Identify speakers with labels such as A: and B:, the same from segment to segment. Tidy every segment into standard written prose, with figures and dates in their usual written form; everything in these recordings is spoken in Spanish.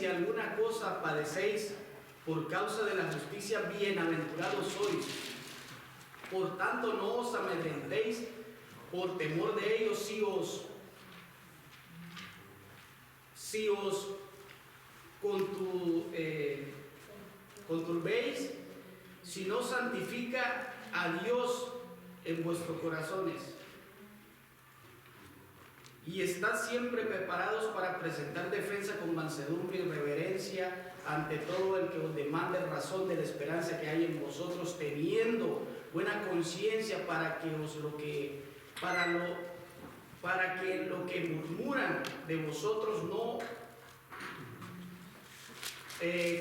A: alguna cosa padecéis por causa de la justicia, bienaventurados sois. Por tanto, no os amedrentéis por temor de ellos, si os conturbéis, si no santifica a Dios en vuestros corazones. Y estad siempre preparados para presentar defensa con mansedumbre y reverencia ante todo el que os demande razón de la esperanza que hay en vosotros, teniendo buena conciencia para que lo que murmuran de vosotros no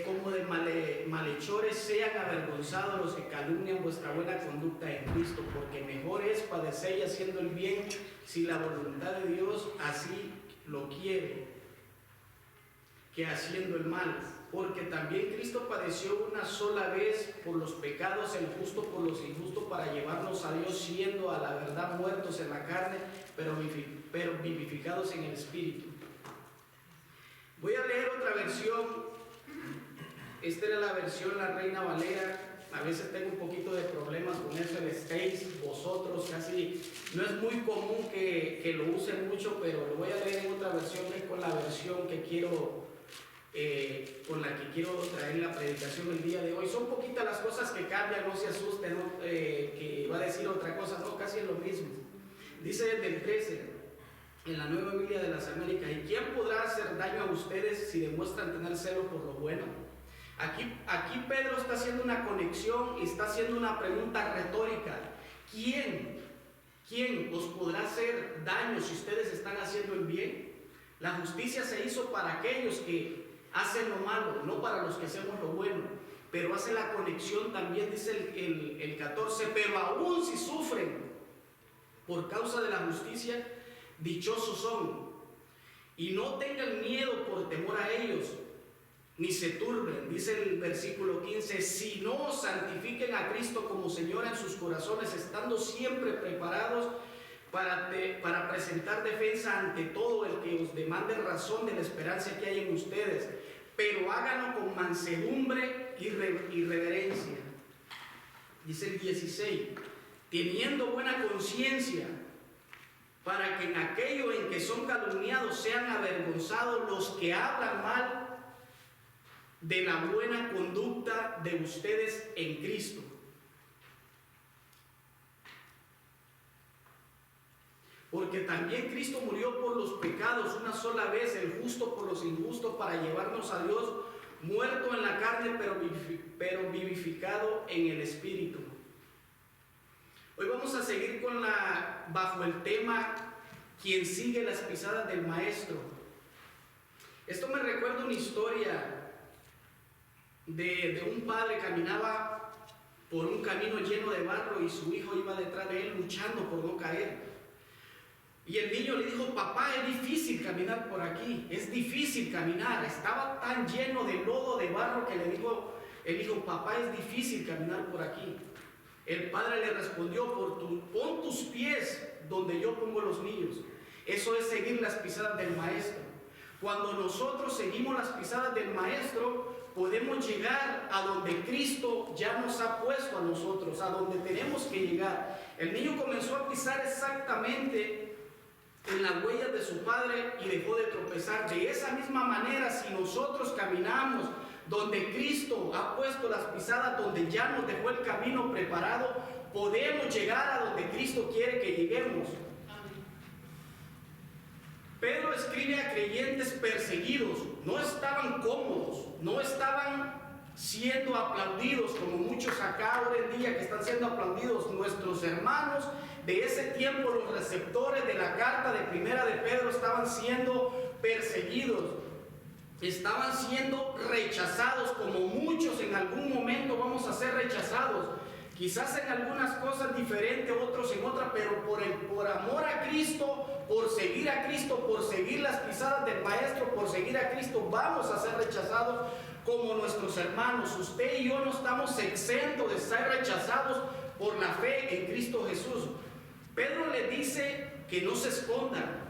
A: como de malhechores sean avergonzados los que calumnian vuestra buena conducta en Cristo, porque mejor es padecer haciendo el bien, si la voluntad de Dios así lo quiere, que haciendo el mal. Porque también Cristo padeció una sola vez por los pecados, el justo por los injustos, para llevarnos a Dios, siendo a la verdad muertos en la carne, pero vivificados en el Espíritu. Voy a leer otra versión. Esta era la versión La Reina Valera. A veces tengo un poquito de problemas con eso, el estéis, vosotros, casi no es muy común que lo usen mucho, pero lo voy a leer en otra versión, que es con la versión que quiero, con la que quiero traer la predicación el día de hoy. Son poquitas las cosas que cambian, no se asusten, ¿no? Que va a decir otra cosa, no, casi es lo mismo. Dice desde el 13, en la Nueva Biblia de las Américas: ¿y quién podrá hacer daño a ustedes si demuestran tener celo por lo bueno? Aquí Pedro está haciendo una conexión y está haciendo una pregunta retórica. ¿Quién os podrá hacer daño si ustedes están haciendo el bien? La justicia se hizo para aquellos que hacen lo malo, no para los que hacemos lo bueno. Pero hace la conexión también, dice el 14, pero aún si sufren por causa de la justicia, dichosos son. Y no tengan miedo por temor a ellos, ni se turben, dice el versículo 15, sino santifiquen a Cristo como Señor en sus corazones, estando siempre preparados para presentar defensa ante todo el que os demande razón de la esperanza que hay en ustedes, pero háganlo con mansedumbre y reverencia. Dice el 16, teniendo buena conciencia, para que en aquello en que son calumniados sean avergonzados los que hablan mal de la buena conducta de ustedes en Cristo. Porque también Cristo murió por los pecados una sola vez, el justo por los injustos, para llevarnos a Dios, muerto en la carne, pero vivificado en el Espíritu. Hoy vamos a seguir bajo el tema quien sigue las pisadas del Maestro. Esto me recuerda una historia de un padre. Caminaba por un camino lleno de barro y su hijo iba detrás de él luchando por no caer. Y el niño le dijo: papá, es difícil caminar por aquí, es difícil caminar. Estaba tan lleno de lodo, de barro, que le dijo el hijo: papá, es difícil caminar por aquí. El padre le respondió: pon tus pies donde yo pongo los míos. Eso es seguir las pisadas del Maestro. Cuando nosotros seguimos las pisadas del Maestro, podemos llegar a donde Cristo ya nos ha puesto a nosotros, a donde tenemos que llegar. El niño comenzó a pisar exactamente en las huellas de su padre y dejó de tropezar. De esa misma manera, si nosotros caminamos donde Cristo ha puesto las pisadas, donde ya nos dejó el camino preparado, podemos llegar a donde Cristo quiere que lleguemos. Pedro escribe a creyentes perseguidos, no estaban cómodos, no estaban siendo aplaudidos como muchos acá ahora en día que están siendo aplaudidos. Nuestros hermanos de ese tiempo, los receptores de la carta de Primera de Pedro, estaban siendo perseguidos, estaban siendo rechazados, como muchos en algún momento vamos a ser rechazados. Quizás en algunas cosas diferentes, otros en otras, pero por amor a Cristo, por seguir a Cristo, por seguir las pisadas del Maestro, por seguir a Cristo, vamos a ser rechazados como nuestros hermanos. Usted y yo no estamos exentos de ser rechazados por la fe en Cristo Jesús. Pedro le dice que no se escondan.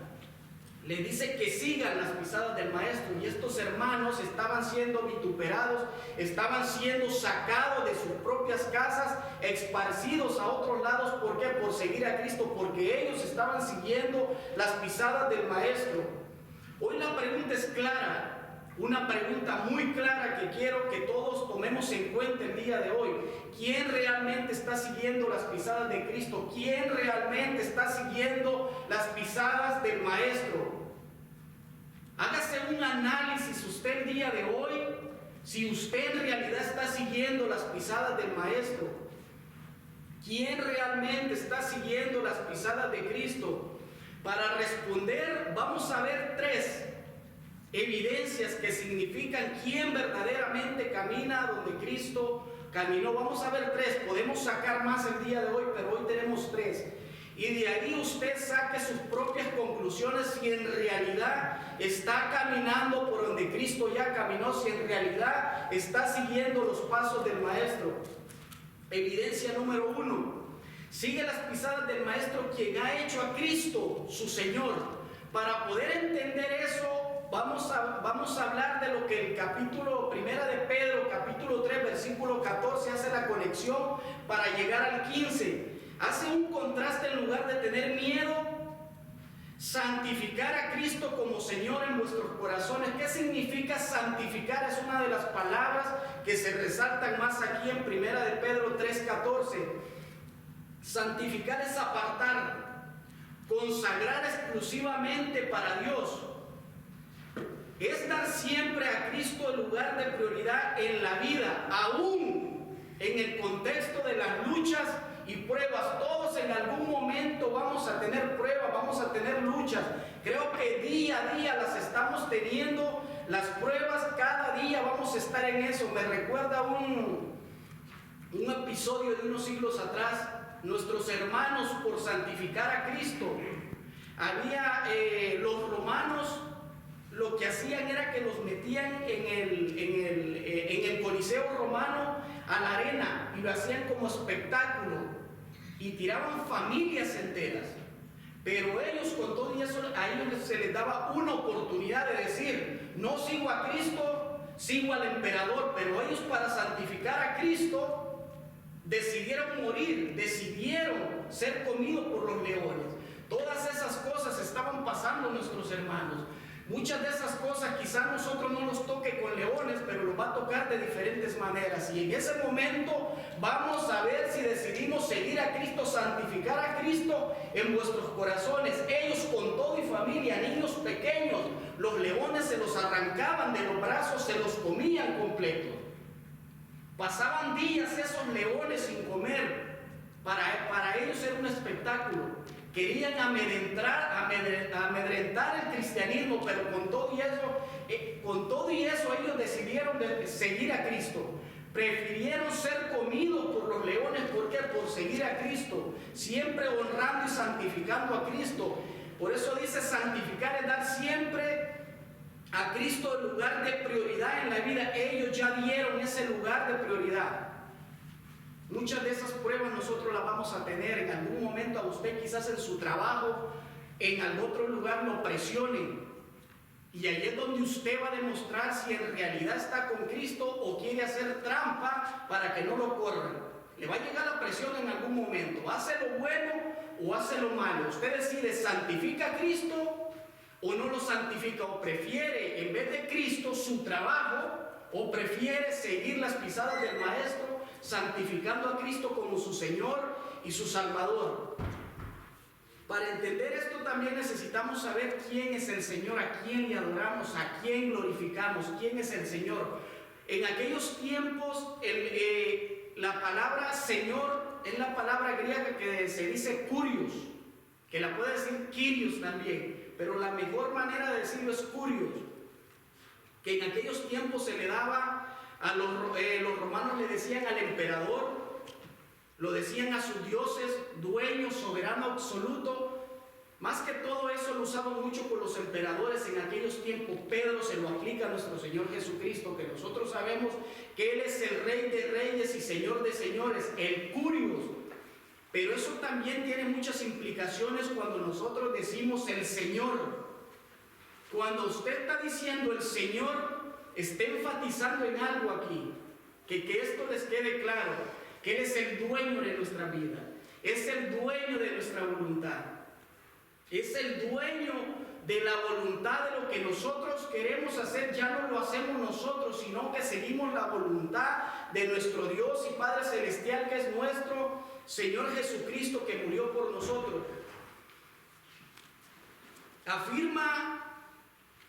A: le dice que sigan las pisadas del maestro, y estos hermanos estaban siendo vituperados, estaban siendo sacados de sus propias casas, esparcidos a otros lados. ¿Por qué? Por seguir a Cristo, porque ellos estaban siguiendo las pisadas del maestro. Hoy la pregunta es clara, una pregunta muy clara que quiero que todos tomemos en cuenta el día de hoy. ¿Quién realmente está siguiendo las pisadas de Cristo? ¿Quién realmente está siguiendo las pisadas del maestro? Hágase un análisis usted el día de hoy, si usted en realidad está siguiendo las pisadas del maestro. ¿Quién realmente está siguiendo las pisadas de Cristo? Para responder, vamos a ver 3 evidencias que significan quién verdaderamente camina donde Cristo caminó. Vamos a ver 3, podemos sacar más el día de hoy, pero hoy tenemos 3. Y de ahí usted saque sus propias conclusiones si en realidad está caminando por donde Cristo ya caminó, si en realidad está siguiendo los pasos del maestro. Evidencia número 1. Sigue las pisadas del maestro quien ha hecho a Cristo su Señor. Para poder entender eso, vamos a hablar de lo que el capítulo 1 de Pedro, capítulo 3, versículo 14, hace la conexión para llegar al 15. Hace un contraste. En lugar de tener miedo, santificar a Cristo como Señor en vuestros corazones. ¿Qué significa santificar? Es una de las palabras que se resaltan más aquí en 1 de Pedro 3:14. Santificar es apartar, consagrar exclusivamente para Dios. Es dar siempre a Cristo el lugar de prioridad en la vida, aún en el contexto de las luchas y pruebas. Todos en algún momento vamos a tener pruebas, vamos a tener luchas. Creo que día a día las estamos teniendo, las pruebas, cada día vamos a estar en eso. Me recuerda un episodio de unos siglos atrás. Nuestros hermanos, por santificar a Cristo, los romanos lo que hacían era que los metían en el Coliseo romano a la arena y lo hacían como espectáculo y tiraban familias enteras. Pero ellos, con todo eso, a ellos se les daba una oportunidad de decir: no sigo a Cristo, sigo al emperador. Pero ellos, para santificar a Cristo, decidieron morir, decidieron ser comidos por los leones. Todas esas cosas estaban pasando, nuestros hermanos. Muchas de esas cosas quizás nosotros no nos toque con leones, pero los va a tocar de diferentes maneras. Y en ese momento vamos a ver si decidimos seguir a Cristo, santificar a Cristo en vuestros corazones. Ellos, con todo y familia, niños pequeños, los leones se los arrancaban de los brazos, se los comían completos. Pasaban días esos leones sin comer. Para ellos era un espectáculo. Querían amedrentar el cristianismo, pero con todo y eso ellos decidieron seguir a Cristo. Prefirieron ser comidos por los leones. ¿Por qué? Por seguir a Cristo, siempre honrando y santificando a Cristo. Por eso dice: santificar es dar siempre a Cristo el lugar de prioridad en la vida. Ellos ya dieron ese lugar de prioridad. Muchas de esas pruebas nosotros las vamos a tener en algún momento. A usted quizás en su trabajo, en algún otro lugar lo presionen, y ahí es donde usted va a demostrar si en realidad está con Cristo o quiere hacer trampa para que no lo corran. Le va a llegar la presión en algún momento. ¿Hace lo bueno o hace lo malo? Usted decide: ¿santifica a Cristo o no lo santifica? ¿O prefiere, en vez de Cristo, su trabajo? ¿O prefiere seguir las pisadas del Maestro, santificando a Cristo como su Señor y su Salvador? Para entender esto también necesitamos saber quién es el Señor, a quién le adoramos, a quién glorificamos, quién es el Señor. En aquellos tiempos la palabra Señor es la palabra griega que se dice Kurios, que la puede decir Kyrios también, pero la mejor manera de decirlo es Kurios, que en aquellos tiempos se le daba a los romanos, le decían al emperador, lo decían a sus dioses, dueño, soberano absoluto. Más que todo eso lo usaban mucho con los emperadores en aquellos tiempos. Pedro se lo aplica a nuestro Señor Jesucristo, que nosotros sabemos que Él es el Rey de Reyes y Señor de Señores, el Kurios. Pero eso también tiene muchas implicaciones cuando nosotros decimos el Señor. Cuando usted está diciendo el Señor, está enfatizando en algo aquí, que esto les quede claro, que Él es el dueño de nuestra vida, es el dueño de nuestra voluntad, es el dueño de la voluntad de lo que nosotros queremos hacer. Ya no lo hacemos nosotros, sino que seguimos la voluntad de nuestro Dios y Padre Celestial, que es nuestro Señor Jesucristo, que murió por nosotros. Afirma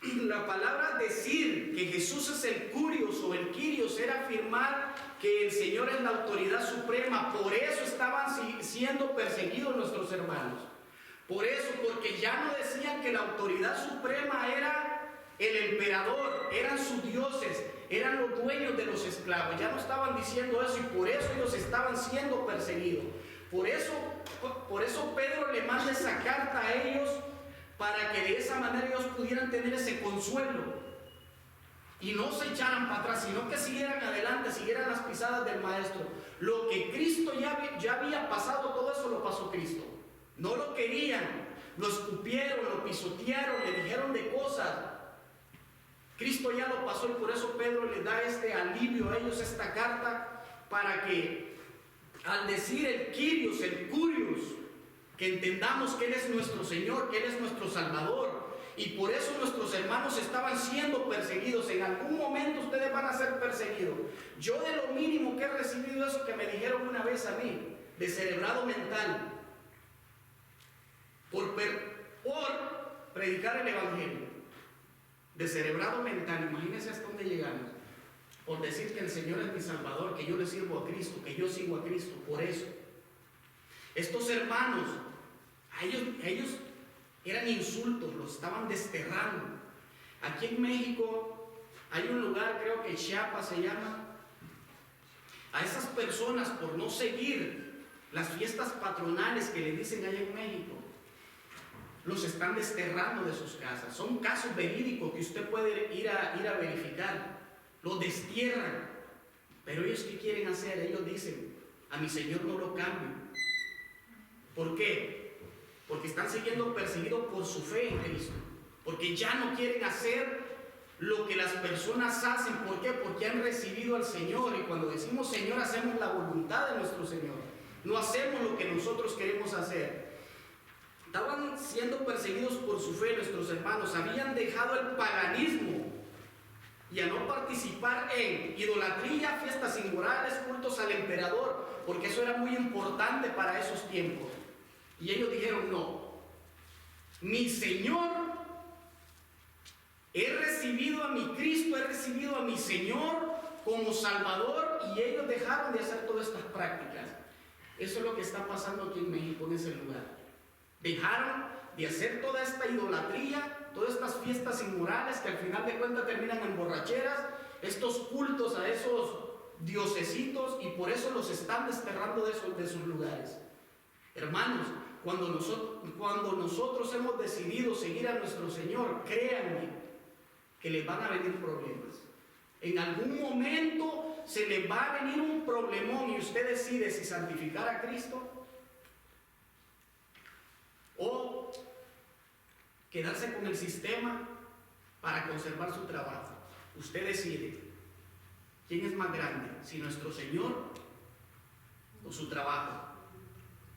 A: la palabra decir que Jesús es el Curios o el Kyrios, era afirmar que el Señor es la autoridad suprema. Por eso estaban siendo perseguidos nuestros hermanos. Por eso, porque ya no decían que la autoridad suprema era el emperador, eran sus dioses, eran los dueños de los esclavos. Ya no estaban diciendo eso, y por eso ellos estaban siendo perseguidos. Por eso Pedro le manda esa carta a ellos, para que de esa manera ellos pudieran tener ese consuelo y no se echaran para atrás, sino que siguieran adelante, siguieran las pisadas del Maestro. Lo que Cristo ya había pasado, todo eso lo pasó Cristo. No lo querían, lo escupieron, lo pisotearon, le dijeron de cosas. Cristo ya lo pasó, y por eso Pedro le da este alivio a ellos, esta carta, para que al decir el Kyrios, el Curios, que entendamos que Él es nuestro Señor, que Él es nuestro Salvador. Y por eso nuestros hermanos estaban siendo perseguidos. En algún momento ustedes van a ser perseguidos. Yo de lo mínimo que he recibido eso que me dijeron una vez a mí, descerebrado mental, por predicar el Evangelio. Descerebrado mental, imagínense hasta dónde llegamos. Por decir que el Señor es mi Salvador, que yo le sirvo a Cristo, que yo sigo a Cristo. Por eso estos hermanos, a ellos eran insultos, los estaban desterrando. Aquí en México hay un lugar, creo que Chiapas se llama. A esas personas, por no seguir las fiestas patronales que le dicen allá en México, los están desterrando de sus casas. Son casos verídicos que usted puede ir a verificar. Los destierran. Pero ellos, ¿qué quieren hacer? Ellos dicen: a mi Señor no lo cambio. ¿Por qué? Porque están siguiendo perseguidos por su fe en Cristo. Porque ya no quieren hacer lo que las personas hacen. ¿Por qué? Porque han recibido al Señor. Y cuando decimos Señor, hacemos la voluntad de nuestro Señor. No hacemos lo que nosotros queremos hacer. Estaban siendo perseguidos por su fe nuestros hermanos. Habían dejado el paganismo y a no participar en idolatría, fiestas inmorales, cultos al emperador, porque eso era muy importante para esos tiempos. Y ellos dijeron: no, mi Señor, he recibido a mi Cristo, he recibido a mi Señor como Salvador, y ellos dejaron de hacer todas estas prácticas. Eso es lo que está pasando aquí en México, en ese lugar. Dejaron de hacer toda esta idolatría, todas estas fiestas inmorales que al final de cuentas terminan en borracheras, estos cultos a esos diosesitos, y por eso los están desterrando de sus lugares. Hermanos, cuando nosotros hemos decidido seguir a nuestro Señor, créanme que les van a venir problemas. En algún momento se les va a venir un problemón, y usted decide si santificar a Cristo o quedarse con el sistema para conservar su trabajo. Usted decide. ¿Quién es más grande? ¿Si nuestro Señor o su trabajo?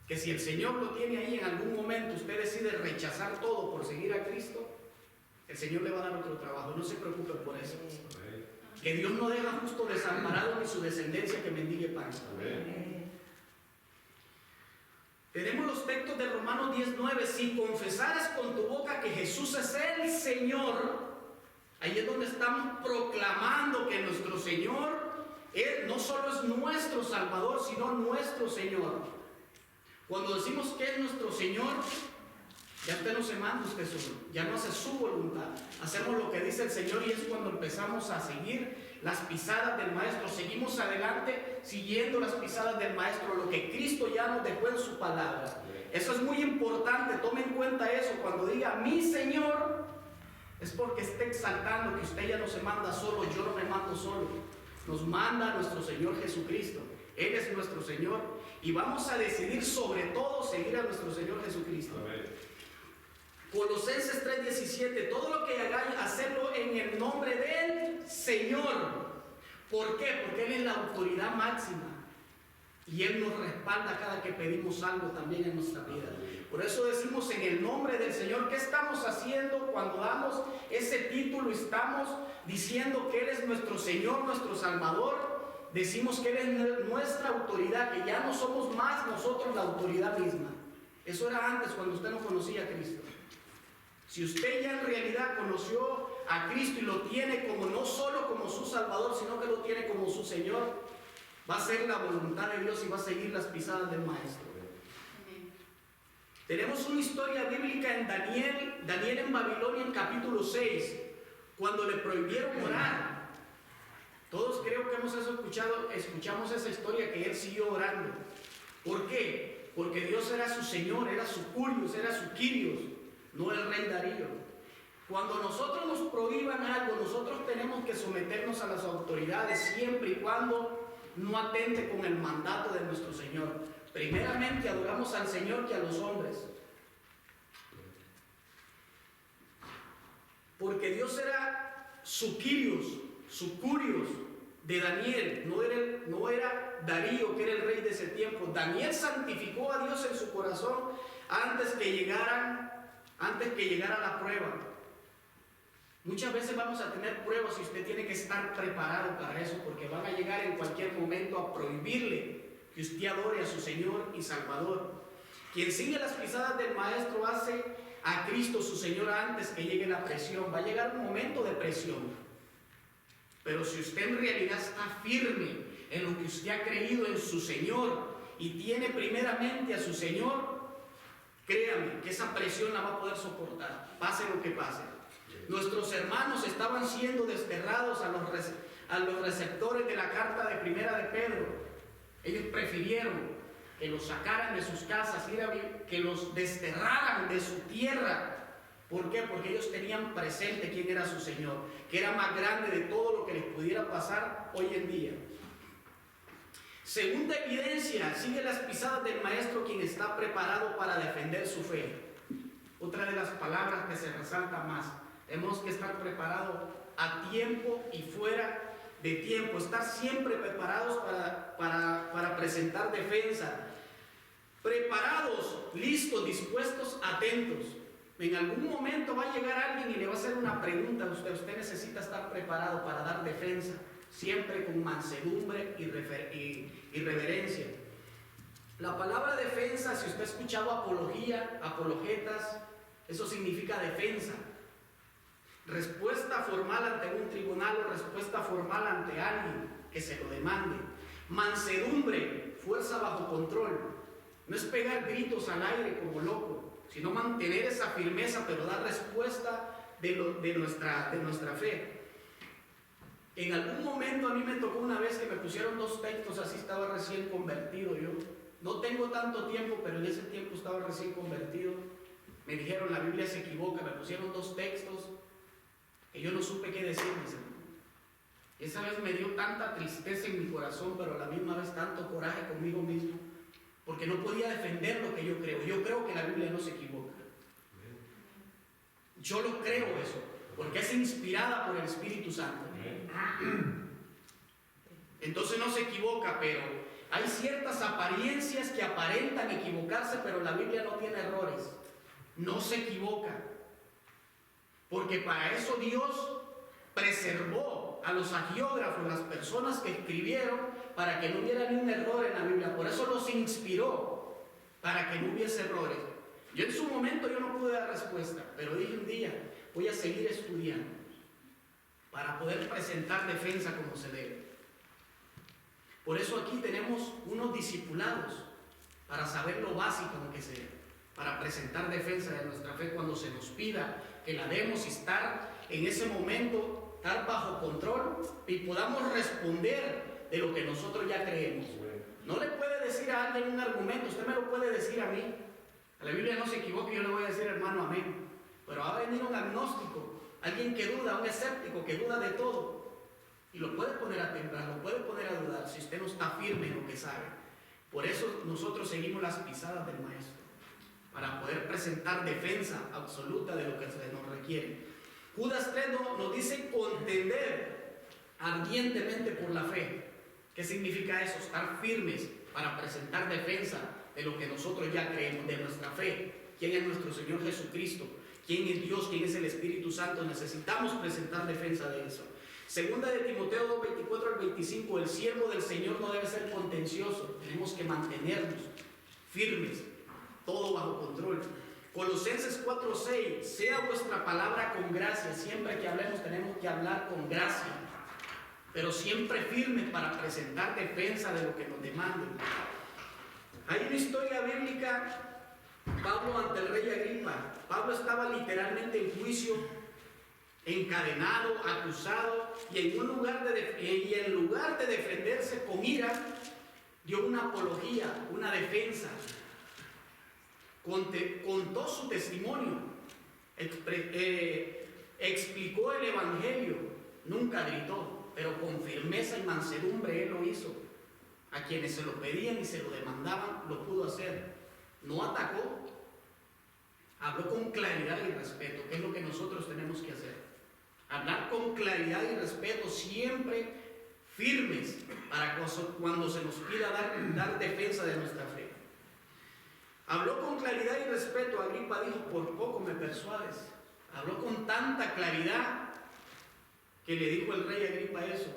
A: Que si el Señor lo tiene ahí, en algún momento usted decide rechazar todo por seguir a Cristo, el Señor le va a dar otro trabajo. No se preocupe por eso. Que Dios no deja justo desamparado ni su descendencia que mendigue pan. Tenemos los textos de Romanos 10:9. Si confesares con tu boca que Jesús es el Señor, ahí es donde estamos proclamando que nuestro Señor no solo es nuestro Salvador, sino nuestro Señor. Cuando decimos que es nuestro Señor, ya usted no se manda usted solo, ya no hace su voluntad. Hacemos lo que dice el Señor, y es cuando empezamos a seguir las pisadas del Maestro. Seguimos adelante siguiendo las pisadas del Maestro, lo que Cristo ya nos dejó en su palabra. Eso es muy importante, tome en cuenta eso. Cuando diga mi Señor, es porque está exaltando que usted ya no se manda solo, yo no me mando solo. Nos manda nuestro Señor Jesucristo. Él es nuestro Señor, y vamos a decidir sobre todo seguir a nuestro Señor Jesucristo. Colosenses 3:17, todo lo que hagáis, hacerlo en el nombre del Señor. ¿Por qué? Porque Él es la autoridad máxima y Él nos respalda cada que pedimos algo también en nuestra vida. Por eso decimos en el nombre del Señor. ¿Qué estamos haciendo cuando damos ese título? Estamos diciendo que Él es nuestro Señor, nuestro Salvador. Decimos que Él es nuestra autoridad, que ya no somos más nosotros la autoridad misma. Eso era antes, cuando usted no conocía a Cristo. Si usted ya en realidad conoció a Cristo y lo tiene como no solo como su Salvador, sino que lo tiene como su Señor, va a ser la voluntad de Dios y va a seguir las pisadas del Maestro. Tenemos una historia bíblica en Daniel en Babilonia en capítulo 6, cuando le prohibieron orar. Todos creo que escuchamos esa historia, que él siguió orando. ¿Por qué? Porque Dios era su Señor, era su Curios, era su Quirios, no el rey Darío. Cuando nosotros nos prohíban algo, nosotros tenemos que someternos a las autoridades siempre y cuando no atente con el mandato de nuestro Señor. Primeramente adoramos al Señor que a los hombres. Porque Dios era su Quirios, su Curios de Daniel, no era Darío, que era el rey de ese tiempo. Daniel santificó a Dios en su corazón antes que llegara la prueba. Muchas veces vamos a tener pruebas y usted tiene que estar preparado para eso, porque van a llegar en cualquier momento a prohibirle que usted adore a su Señor y Salvador. Quien sigue las pisadas del Maestro hace a Cristo su Señor antes que llegue la presión. Va a llegar un momento de presión. Pero si usted en realidad está firme en lo que usted ha creído en su Señor y tiene primeramente a su Señor, créame que esa presión la va a poder soportar, pase lo que pase. Nuestros hermanos estaban siendo desterrados a los receptores de la carta de Primera de Pedro. Ellos prefirieron que los sacaran de sus casas, que los desterraran de su tierra. ¿Por qué? Porque ellos tenían presente quién era su Señor, que era más grande de todo lo que les pudiera pasar hoy en día. Segunda evidencia, sigue las pisadas del Maestro quien está preparado para defender su fe. Otra de las palabras que se resalta más, tenemos que estar preparados a tiempo y fuera de tiempo, estar siempre preparados para presentar defensa, preparados, listos, dispuestos, atentos. En algún momento va a llegar alguien y le va a hacer una pregunta a usted. Usted necesita estar preparado para dar defensa, siempre con mansedumbre y reverencia. La palabra defensa, si usted ha escuchado apología, apologetas, eso significa defensa. Respuesta formal ante un tribunal o respuesta formal ante alguien que se lo demande. Mansedumbre, fuerza bajo control. No es pegar gritos al aire como loco, sino mantener esa firmeza, pero dar respuesta de nuestra fe. En algún momento a mí me tocó una vez que me pusieron 2 textos, así estaba recién convertido yo. No tengo tanto tiempo, pero en ese tiempo estaba recién convertido. Me dijeron, la Biblia se equivoca, me pusieron 2 textos que yo no supe qué decirles. Esa vez me dio tanta tristeza en mi corazón, pero a la misma vez tanto coraje conmigo mismo, porque no podía defender lo que yo creo. Yo creo que la Biblia no se equivoca. Yo lo creo eso, porque es inspirada por el Espíritu Santo. Entonces no se equivoca, pero hay ciertas apariencias que aparentan equivocarse, pero la Biblia no tiene errores. No se equivoca. Porque para eso Dios preservó a los agiógrafos, las personas que escribieron, para que no hubiera ni un error en la Biblia. Por eso los inspiró, para que no hubiese errores. Yo en su momento yo no pude dar respuesta, pero dije un día, voy a seguir estudiando para poder presentar defensa como se debe. Por eso aquí tenemos unos discipulados para saber lo básico en que sea, para presentar defensa de nuestra fe cuando se nos pida que la demos y estar en ese momento, estar bajo control y podamos responder de lo que nosotros ya creemos. No le puede decir a alguien un argumento, usted me lo puede decir a mí. La Biblia no se equivoca y yo le voy a decir, hermano, amén. Pero va a venir un agnóstico, alguien que duda, un escéptico que duda de todo. Y lo puede poner a temblar, lo puede poner a dudar si usted no está firme en lo que sabe. Por eso nosotros seguimos las pisadas del Maestro. para poder presentar defensa absoluta de lo que se nos requiere. Judas 3 nos dice contender ardientemente por la fe. ¿Qué significa eso? Estar firmes para presentar defensa de lo que nosotros ya creemos, de nuestra fe. ¿Quién es nuestro Señor Jesucristo? ¿Quién es Dios? ¿Quién es el Espíritu Santo? Necesitamos presentar defensa de eso. Segunda de Timoteo 2, 24 al 25, el siervo del Señor no debe ser contencioso. Tenemos que mantenernos firmes, todo bajo control. Colosenses 4, 6, sea vuestra palabra con gracia. Siempre que hablemos tenemos que hablar con gracia, pero siempre firmes para presentar defensa de lo que nos demanden. Hay una historia bíblica. Pablo ante el rey Agripa. Pablo estaba literalmente en juicio, encadenado, acusado, y en lugar de defenderse con ira, dio una apología, una defensa. Contó su testimonio, explicó el evangelio, nunca gritó, pero con firmeza y mansedumbre él lo hizo. A quienes se lo pedían y se lo demandaban, lo pudo hacer. No atacó, habló con claridad y respeto, que es lo que nosotros tenemos que hacer. Hablar con claridad y respeto, siempre firmes, para cuando se nos pida dar defensa de nuestra fe. Habló con claridad y respeto. Agripa dijo, por poco me persuades. Habló con tanta claridad que le dijo el rey Agripa eso.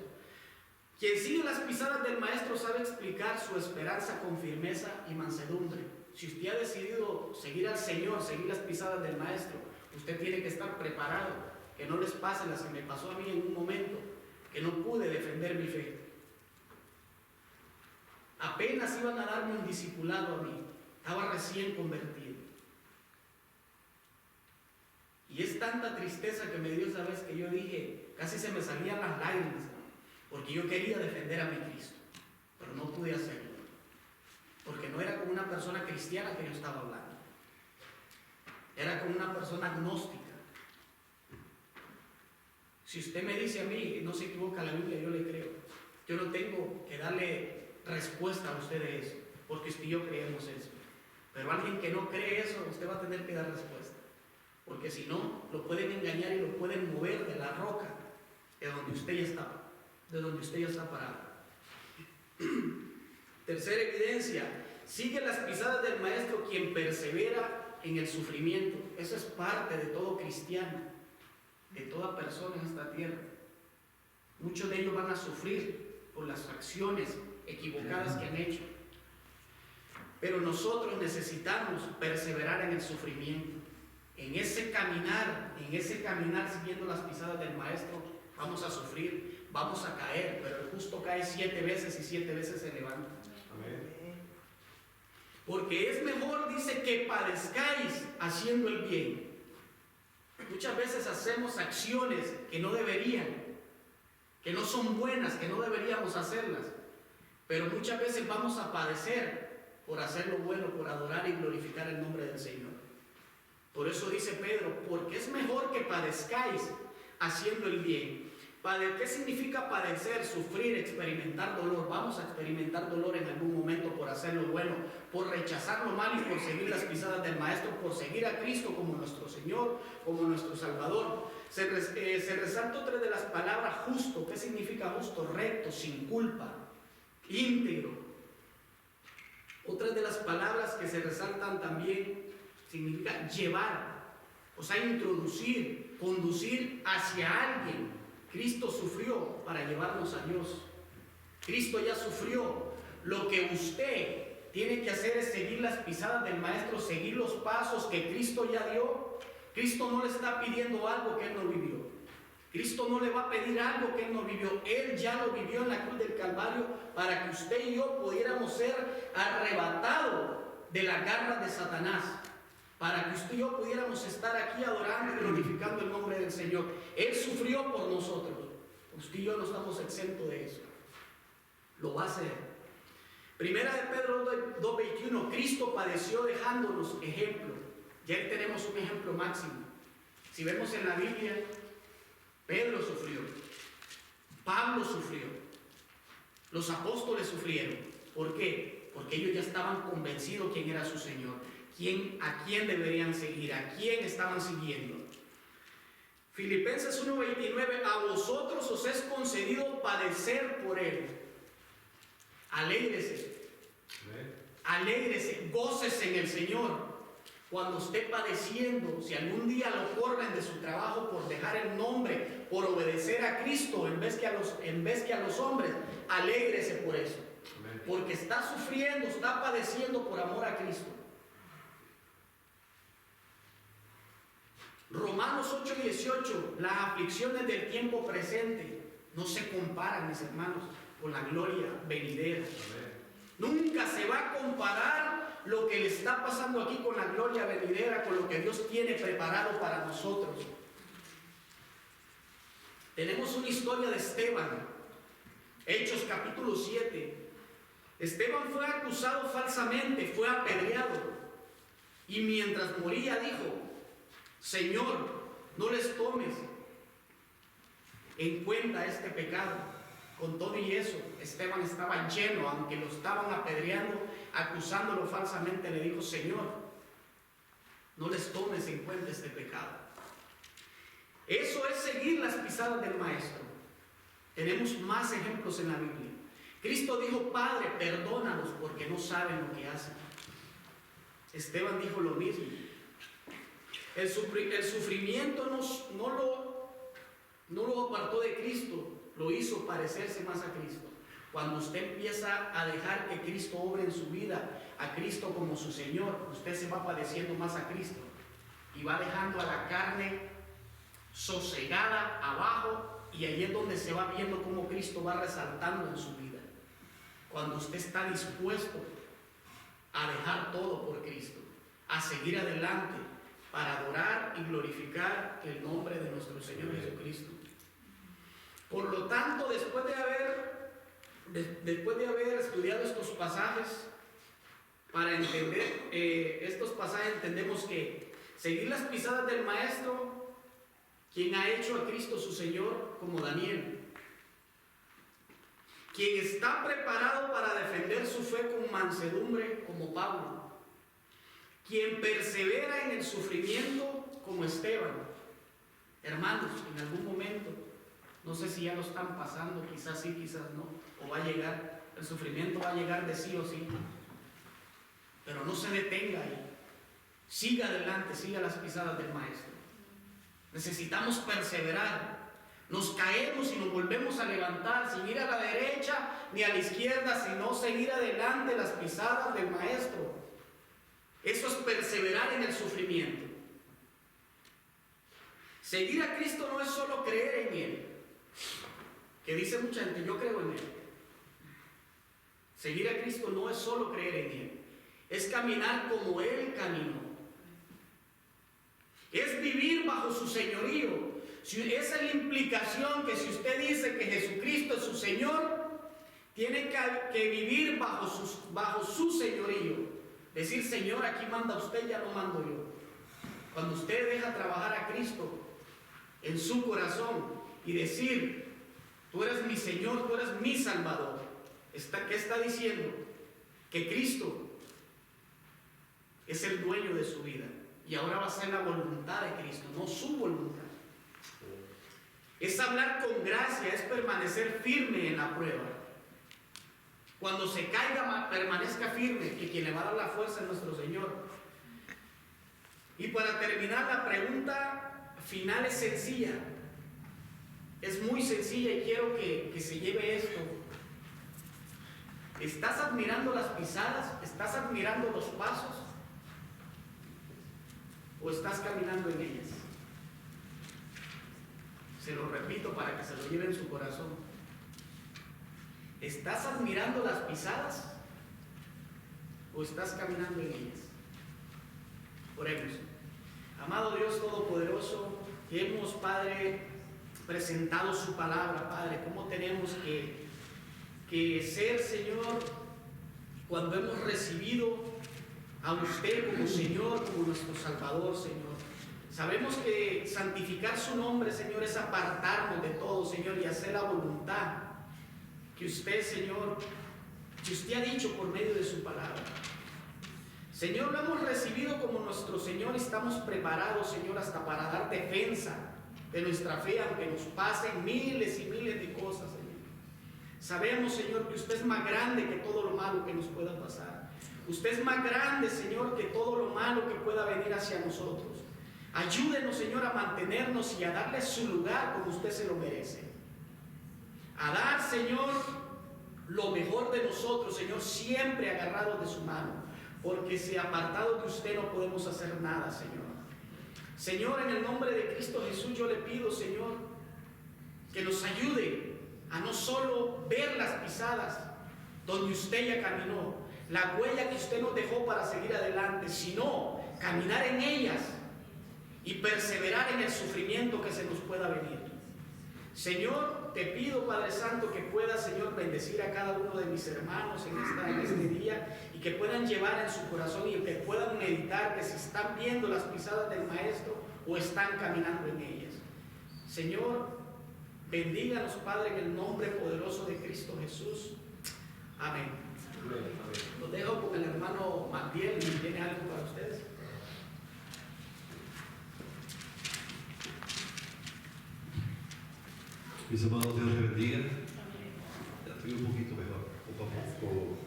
A: Quien sigue las pisadas del maestro sabe explicar su esperanza con firmeza y mansedumbre. Si usted ha decidido seguir al Señor, seguir las pisadas del maestro, usted tiene que estar preparado, que no les pase las que me pasó a mí en un momento, que no pude defender mi fe. Apenas iban a darme un discipulado a mí, estaba recién convertido. Y es tanta tristeza que me dio esa vez que yo dije, casi se me salían las lágrimas, porque yo quería defender a mi Cristo, pero no pude hacerlo. Porque no era con una persona cristiana que yo estaba hablando. Era con una persona agnóstica. Si usted me dice a mí, no se equivoca la Biblia, yo le creo. Yo no tengo que darle respuesta a usted de eso, porque usted y yo creemos eso. Pero alguien que no cree eso, usted va a tener que dar respuesta. Porque si no, lo pueden engañar y lo pueden mover de la roca de donde usted ya está parado. Tercera evidencia, sigue las pisadas del maestro quien persevera en el sufrimiento. Eso es parte de todo cristiano, de toda persona en esta tierra. Muchos de ellos van a sufrir por las acciones equivocadas que han hecho. Pero nosotros necesitamos perseverar en el sufrimiento. En ese caminar siguiendo las pisadas del maestro, vamos a sufrir, vamos a caer, pero el justo cae 7 veces y 7 veces se levanta. Amén. Porque es mejor, dice, que padezcáis haciendo el bien. Muchas veces hacemos acciones que no deberían, que no son buenas, que no deberíamos hacerlas, pero muchas veces vamos a padecer por hacer lo bueno, por adorar y glorificar el nombre del Señor. Por eso dice Pedro, porque es mejor que padezcáis haciendo el bien. ¿Qué significa padecer? Sufrir, experimentar dolor. Vamos a experimentar dolor en algún momento por hacer lo bueno, por rechazar lo malo y por seguir las pisadas del Maestro, por seguir a Cristo como nuestro Señor, como nuestro Salvador. Se resalta otra de las palabras, justo. ¿Qué significa justo? Recto, sin culpa, íntegro. Otras de las palabras que se resaltan también significa llevar, o sea, introducir, conducir hacia alguien. Cristo sufrió para llevarnos a Dios. Cristo ya sufrió. Lo que usted tiene que hacer es seguir las pisadas del Maestro, seguir los pasos que Cristo ya dio. Cristo no le está pidiendo algo que Él no vivió. Cristo no le va a pedir algo que Él no vivió. Él ya lo vivió en la cruz del Calvario para que usted y yo pudiéramos ser arrebatados de las garras de Satanás. Para que usted y yo pudiéramos estar aquí adorando y glorificando el nombre del Señor. Él sufrió por nosotros. Usted y yo no estamos exentos de eso. Lo va a hacer. Primera de Pedro 2:21. Cristo padeció dejándonos ejemplo. Ya tenemos un ejemplo máximo. Si vemos en la Biblia, Pedro sufrió. Pablo sufrió. Los apóstoles sufrieron. ¿Por qué? Porque ellos ya estaban convencidos quién era su Señor. ¿A quién deberían seguir? ¿A quién estaban siguiendo? Filipenses 1:29, a vosotros os es concedido padecer por él. Alégrese. Alégrese, gócese en el Señor. Cuando esté padeciendo, si algún día lo corren de su trabajo por dejar el nombre, por obedecer a Cristo en vez que a los hombres, alégrese por eso. Porque está sufriendo, está padeciendo por amor a Cristo. Romanos 8:18, las aflicciones del tiempo presente no se comparan, mis hermanos, con la gloria venidera. Nunca se va a comparar lo que le está pasando aquí con la gloria venidera, con lo que Dios tiene preparado para nosotros. Tenemos una historia de Esteban, Hechos capítulo 7. Esteban fue acusado falsamente, fue apedreado, y mientras moría dijo: Señor, no les tomes en cuenta este pecado. Con todo y eso, Esteban estaba lleno, aunque lo estaban apedreando, acusándolo falsamente, le dijo: Señor, no les tomes en cuenta este pecado. Eso es seguir las pisadas del Maestro. Tenemos más ejemplos en la Biblia. Cristo dijo: Padre, perdónalos porque no saben lo que hacen. Esteban dijo lo mismo. El sufrimiento no lo apartó de Cristo, lo hizo parecerse más a Cristo. Cuando usted empieza a dejar que Cristo obre en su vida, a Cristo como su Señor, usted se va padeciendo más a Cristo y va dejando a la carne sosegada abajo, y ahí es donde se va viendo cómo Cristo va resaltando en su vida. Cuando usted está dispuesto a dejar todo por Cristo, a seguir adelante para adorar y glorificar el nombre de nuestro Señor Jesucristo. Por lo tanto, después de haber estudiado estos pasajes, para entender estos pasajes, entendemos que seguir las pisadas del Maestro, quien ha hecho a Cristo su Señor, como Daniel, quien está preparado para defender su fe con mansedumbre, como Pablo, quien persevera en el sufrimiento, como Esteban. Hermanos, en algún momento, no sé si ya lo están pasando, quizás sí, quizás no, o va a llegar, el sufrimiento va a llegar de sí o sí, pero no se detenga ahí, siga adelante, siga las pisadas del Maestro. Necesitamos perseverar. Nos caemos y nos volvemos a levantar sin ir a la derecha ni a la izquierda, sino seguir adelante las pisadas del Maestro. Eso es perseverar en el sufrimiento. Seguir a Cristo no es solo creer en Él, que dice mucha gente: yo creo en Él. Seguir a Cristo no es solo creer en Él, es caminar como Él caminó. Es vivir bajo su señorío. Esa es la implicación, que si usted dice que Jesucristo es su Señor, tiene que vivir bajo su señorío. Decir: Señor, aquí manda usted, ya no mando yo. Cuando usted deja trabajar a Cristo en su corazón y decir: tú eres mi Señor, tú eres mi Salvador, ¿qué está diciendo? Que Cristo es el dueño de su vida y ahora va a ser la voluntad de Cristo, no su voluntad. Es hablar con gracia, es permanecer firme en la prueba. Cuando se caiga, permanezca firme, que quien le va a dar la fuerza es nuestro Señor. Y para terminar, la pregunta final es sencilla. Es muy sencilla y quiero que se lleve esto. ¿Estás admirando las pisadas? ¿Estás admirando los pasos? ¿O estás caminando en ellas? Se lo repito para que se lo lleve en su corazón. ¿Estás admirando las pisadas o estás caminando en ellas? Oremos. Amado Dios Todopoderoso, que hemos, Padre, presentado su palabra, Padre, cómo tenemos que ser, Señor, cuando hemos recibido a usted como Señor, como nuestro Salvador, Señor. Sabemos que santificar su nombre, Señor, es apartarnos de todo, Señor, y hacer la voluntad que usted, Señor, que usted ha dicho por medio de su palabra. Señor, lo hemos recibido como nuestro Señor y estamos preparados, Señor, hasta para dar defensa de nuestra fe, aunque nos pasen miles y miles de cosas, Señor. Sabemos, Señor, que usted es más grande que todo lo malo que nos pueda pasar. Usted es más grande, Señor, que todo lo malo que pueda venir hacia nosotros. Ayúdenos, Señor, a mantenernos y a darle su lugar como usted se lo merece. A dar, Señor, lo mejor de nosotros, Señor, siempre agarrados de su mano. Porque si apartado de usted no podemos hacer nada, Señor. Señor, en el nombre de Cristo Jesús yo le pido, Señor, que nos ayude a no solo ver las pisadas donde usted ya caminó, la huella que usted nos dejó para seguir adelante, sino caminar en ellas y perseverar en el sufrimiento que se nos pueda venir. Señor, te pido, Padre Santo, que puedas, Señor, bendecir a cada uno de mis hermanos en este día y que puedan llevar en su corazón y que puedan meditar que si están viendo las pisadas del Maestro o están caminando en ellas. Señor, bendíganos, Padre, en el nombre poderoso de Cristo Jesús. Amén. Los dejo con el hermano Magdiel y tiene algo para ustedes.
B: Mis amados, Dios les bendiga. Ya estoy un poquito mejor, poco a poco.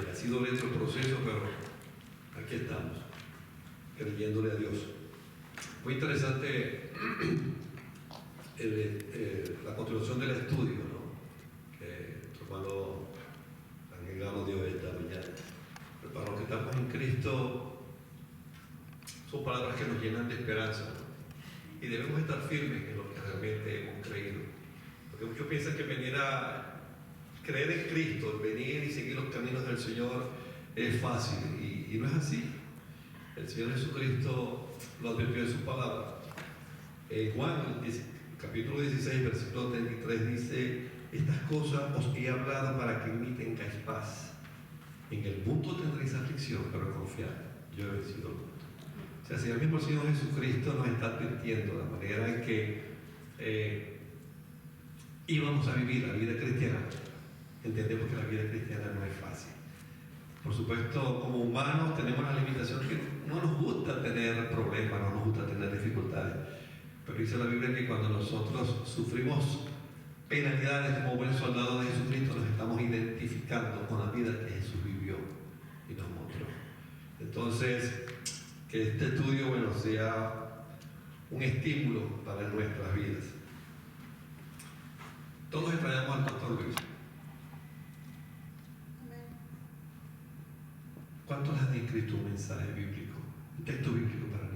B: Ha sido lento el proceso, pero aquí estamos, creyéndole a Dios. Muy interesante la continuación del estudio, ¿no? Que nuestro hermano Ángel nos dio esta mañana. Pero para los que estamos en Cristo, son palabras que nos llenan de esperanza, ¿no? Y debemos estar firmes en lo que realmente hemos creído. Porque muchos piensan que venir a creer en Cristo, el venir y seguir los caminos del Señor es fácil. Y no es así. El Señor Jesucristo lo advirtió en su palabra. Juan, capítulo 16, versículo 33, dice: estas cosas os he hablado para que en mí tengáis paz. En el mundo tendréis aflicción, pero confiad, yo he vencido el mundo. O sea, si el mismo Señor Jesucristo nos está advirtiendo la manera en que íbamos a vivir la vida cristiana, entendemos que la vida cristiana no es fácil. Por supuesto, como humanos tenemos la limitación que no nos gusta tener problemas, no nos gusta tener dificultades. Pero dice la Biblia que cuando nosotros sufrimos penalidades como buen soldado de Jesucristo, nos estamos identificando con la vida que Jesús vivió y nos mostró. Entonces, que este estudio, bueno, sea un estímulo para nuestras vidas. Todos extrañamos al pastor Luis. ¿Cuántos le han escrito un mensaje bíblico, un texto bíblico para